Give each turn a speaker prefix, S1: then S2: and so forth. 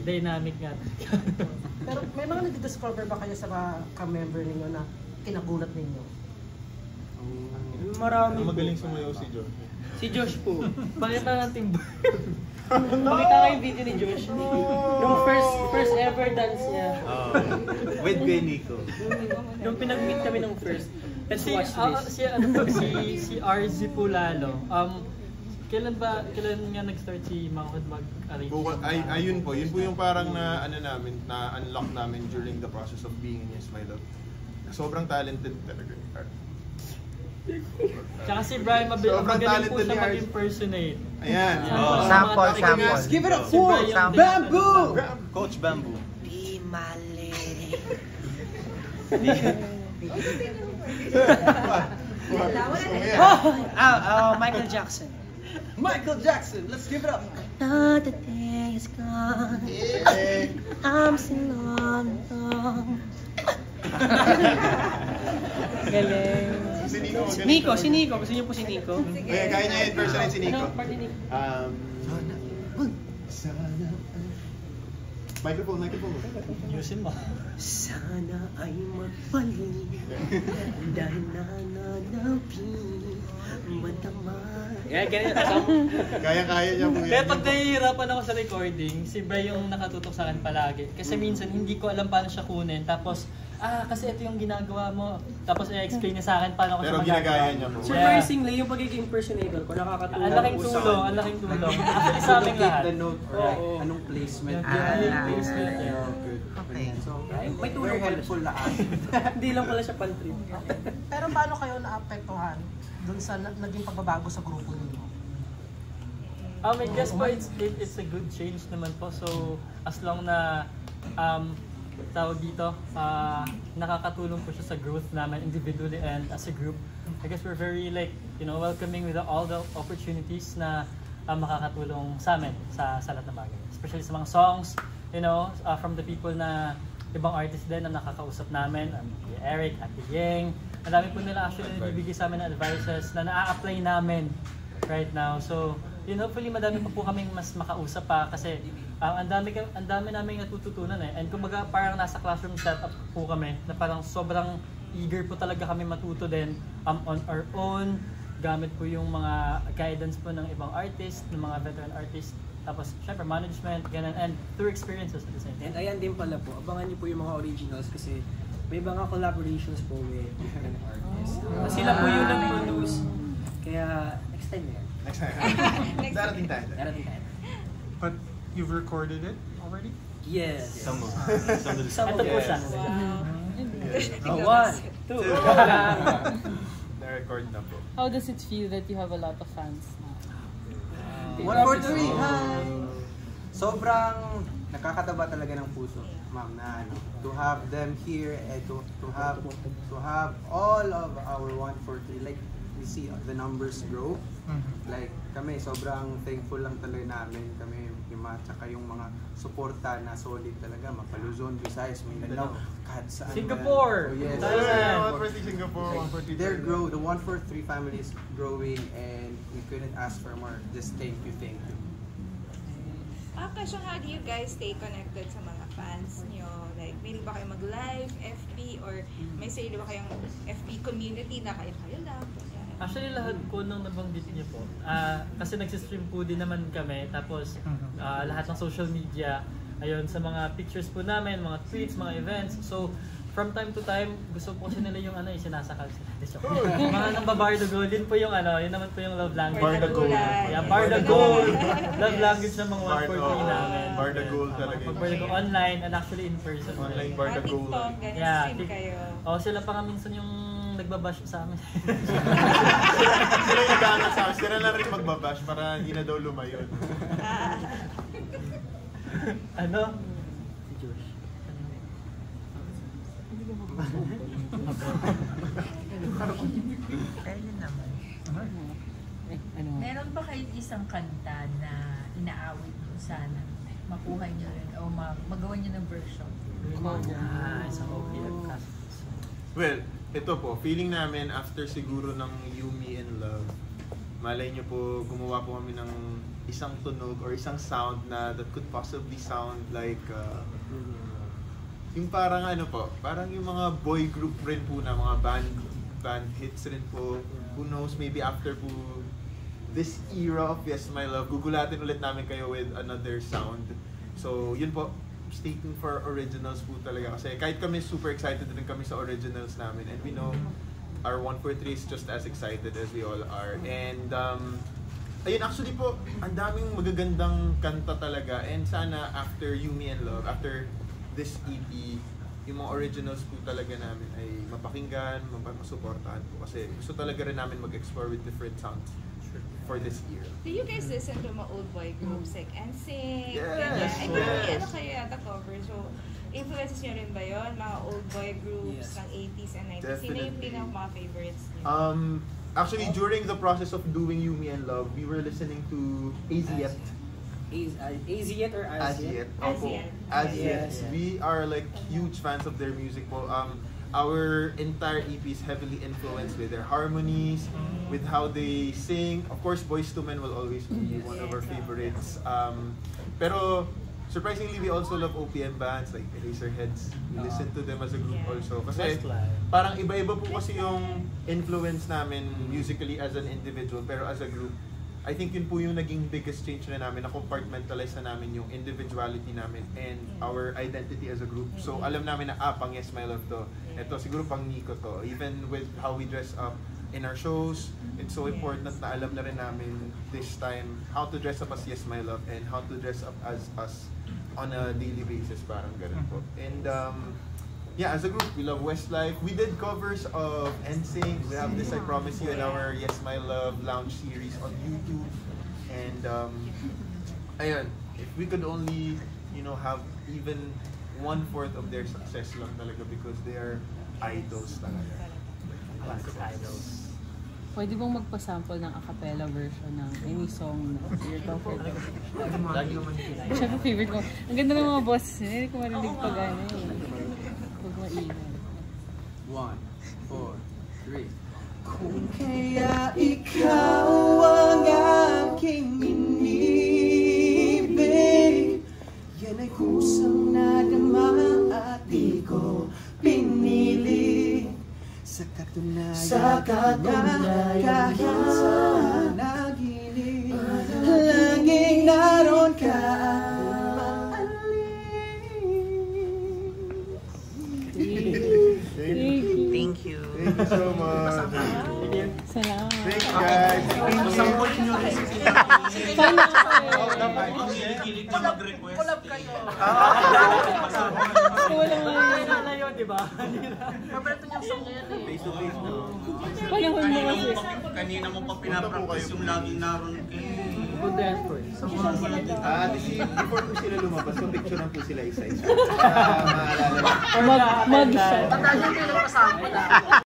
S1: dynamic nga.
S2: Pero may mga nag-discover ba kayo sa mga ka-member ninyo na kinagulat ninyo?
S3: Marami po.
S4: Magaling sumayaw si Josh.
S3: Si Josh po.
S1: Pakita natin ba? Pakita kayo yung video ni Josh. Nung first ever dance niya.
S4: With Kuya Nico.
S1: Nung pinag-meet kami nung first. Kasi si RZ po lalo. Kailan nga nag-start si Mahod mag-arrange?
S4: Ayun po, yun po yung parang na-unlock namin during the process of being in Yes My Love. Sobrang talented talaga ni Art.
S1: Tsaka si Brian, magaling po siya mag-impersonate.
S4: Ayan.
S5: Sample.
S3: Give it up for Bamboo!
S4: Coach Bamboo.
S5: Be my lady.
S3: Michael Jackson. Michael Jackson, let's give it up.
S5: Another day is gone. I'm still alone.
S1: Galing.
S3: Si Nico. Gusto niyo po si Nico?
S4: Kaya niya impersonate si Nico. Microphone.
S1: Yusin mo.
S5: Sana ay magpaling dahil nananapin matama.
S4: Kaya niya po yan.
S1: Kaya pag nahihirapan ako sa recording, si Bray yung nakatutok sa akin palagi. Kasi minsan hindi ko alam paano siya kunin. Tapos, kasi ito yung ginagawa mo. Tapos i-explain niya sa akin paano ko siya magagawa.
S4: Pero ginagaya niya po.
S3: Surprisingly, yung pagiging impersonator ko, nakakatulong.
S1: Ang laking tulong. Actually sa aming lahat.
S6: The note or anong placement.
S1: Placement.
S5: Okay.
S6: So,
S3: May tulong
S6: very helpful lahat.
S3: Hindi lang pala siya pan-trip.
S2: Pero paano kayo naapektuhan dun sa naging pagbabago sa grupo ninyo?
S1: I guess po it's a good change naman po. So as long na tawag dito, nakakatulong po siya sa growth namin individually and as a group. I guess we're very welcoming with all the opportunities na makakatulong sa amin sa lahat ng bagay. Especially sa mga songs, from the people na ibang artists din na nakakausap namin, Eric, Ate Yeng. Ang dami po nila actually nabibigay sa amin na advices na na-apply namin right now. So, hopefully madami pa po kaming mas makausap pa kasi ang dami naming natututunan eh. And kumbaga parang nasa classroom setup po kami na parang sobrang eager po talaga kami matuto din on our own. Gamit po yung mga guidance po ng ibang artists, ng mga veteran artists. Tapos, syempre, management, ganun, and through experiences at the same time.
S3: And ayan din pala po, abangan niyo po yung mga originals kasi may mga collaborations po with different artists. Sila po yung nag-produce. Kaya, next time yan.
S4: Next time. Darating tayo.
S7: But you've recorded it already?
S3: Yes.
S4: Some of
S1: Ito po siya.
S3: One, two.
S4: Na-record na po.
S8: How does it feel that you have a lot of fans now?
S6: 143, hi! Sobrang nakakataba talaga ng puso, ma'am, na to have them here and to have all of our 143, like we see the numbers grow. Like kami sobrang thankful lang talaga namin, kami tsaka yung mga suporta na solid talaga, Luzon, Visayas, Mindanao, kahit saan.
S1: Singapore!
S6: So, yes.
S4: Thailand! 143 Singapore, 143
S6: They're the 143 family is growing and we couldn't ask for more. Just thank you.
S9: Kasi how do you guys stay connected sa mga fans nyo? Like, may ba kayo mag-live, FB, or may sarili ba kayong FB community na kayo lang?
S1: Actually, lahat po nung nabanggit niyo po. Kasi nagsistream po din naman kami. Tapos, lahat ng social media, ayun, sa mga pictures po namin, mga tweets, mga events. So, from time to time, gusto po kasi nila yung sinasakal sila. Mga nang Barda Gold, yun po yung yun naman po yung love language.
S4: Barda Gold.
S1: Yeah, Barda Gold. Love language ng mga 143 namin.
S4: Barda Gold talaga.
S1: Barda Gold online and actually in person.
S4: Online Barda Gold.
S1: Yeah, sila pa nga minsan yung nagbabash sa amin.
S4: Sila yung nag-aangat sa amin. Sila na rin magbabash para hindi na daw lumayon.
S1: Ano? Si Josh.
S8: Meron ba kayong isang kanta na inaawit nyo sana makuha nyo rin o magawa nyo ng version?
S1: Isang OPM cast.
S4: Well, ito po, feeling namin after siguro ng You, Me, and Love, malay nyo po, gumawa po kami ng isang tunog or isang sound na that could possibly sound like yung parang ano po, parang yung mga boy group rin po na mga band hits rin po. Who knows, maybe after po this era of Yes My Love, gugulatin ulit namin kayo with another sound. So yun po, stay tuned for originals po talaga kasi kahit kami super excited din kami sa originals namin, and we know our 143 is just as excited as we all are. And ayun, actually po, ang daming magagandang kanta talaga, and sana after You, Me and Love, after this EP, yung mga originals po talaga namin ay mapakinggan, mapasuportahan po kasi gusto talaga rin namin mag-explore with different sounds for this year.
S9: Do you guys listen to mga old boy groups like NSYNC?
S4: Yes,
S9: Ay,
S4: yes.
S9: ano kayo yata cover? So, influences nyo rin ba yun? Mga old boy groups ng 80s and 90s? Sino yung pinaka mga favorites nyo?
S4: Actually, during the process of doing You, Me and Love, we were listening to AZYET.
S3: AZYET or AZYET?
S9: AZYET.
S4: AZYET.
S3: Yes.
S4: We are like huge fans of their music po. Our entire EP is heavily influenced with their harmonies, with how they sing. Of course, Boyz II Men will always be one of our favorites. Pero surprisingly, we also love OPM bands like Eraserheads. We listen to them as a group also. Kasi parang iba-iba po kasi yung influence namin musically as an individual, pero as a group, I think yun po yung naging biggest change na namin, na compartmentalize na namin yung individuality namin and our identity as a group. So alam namin na pang Yes My Love to. Ito siguro pang Nico to. Even with how we dress up in our shows, it's so important na alam na rin namin this time how to dress up as Yes My Love and how to dress up as us on a daily basis, parang ganun po. And yeah, as a group, we love Westlife. We did covers of NSYNC. We have this I Promise You in our Yes My Love Lounge series on YouTube. And ayun, if we could only, you know, have even 1/4 of their success lang talaga because they are idols talaga.
S1: Classic idols.
S10: Pwede bang magpasample ng a cappella version ng any song na you're comfortable?
S1: Lagi naman yung
S10: Siyempre favorite ko. Ang ganda ng mga boses. Hindi ko marinig pag ano eh. Huwag maingay.
S6: 1, 4, 3.
S5: Kung kaya ikaw ang aking inibig, yan ay kusang nadama at di ko pinili. Sa katunayan kahit sa naginig, laging naroon ka at
S4: Thank you so much.
S10: Salamat.
S4: Thank you guys.
S3: Sampol nyo rin.
S10: Sana
S2: Collab kayo.
S10: walang
S1: na yun, di ba?
S2: Favorite niyang song niya yan eh.
S4: Face to face mo.
S10: panahon mo kasi.
S11: Kanina mo pa pinapractice yung laging naroon
S1: Good dance po eh.
S4: Before po sila lumabas, so picture lang po sila isa-isa. Maalala.
S10: Mag-shot.
S2: Tandaan niyo yung kasama.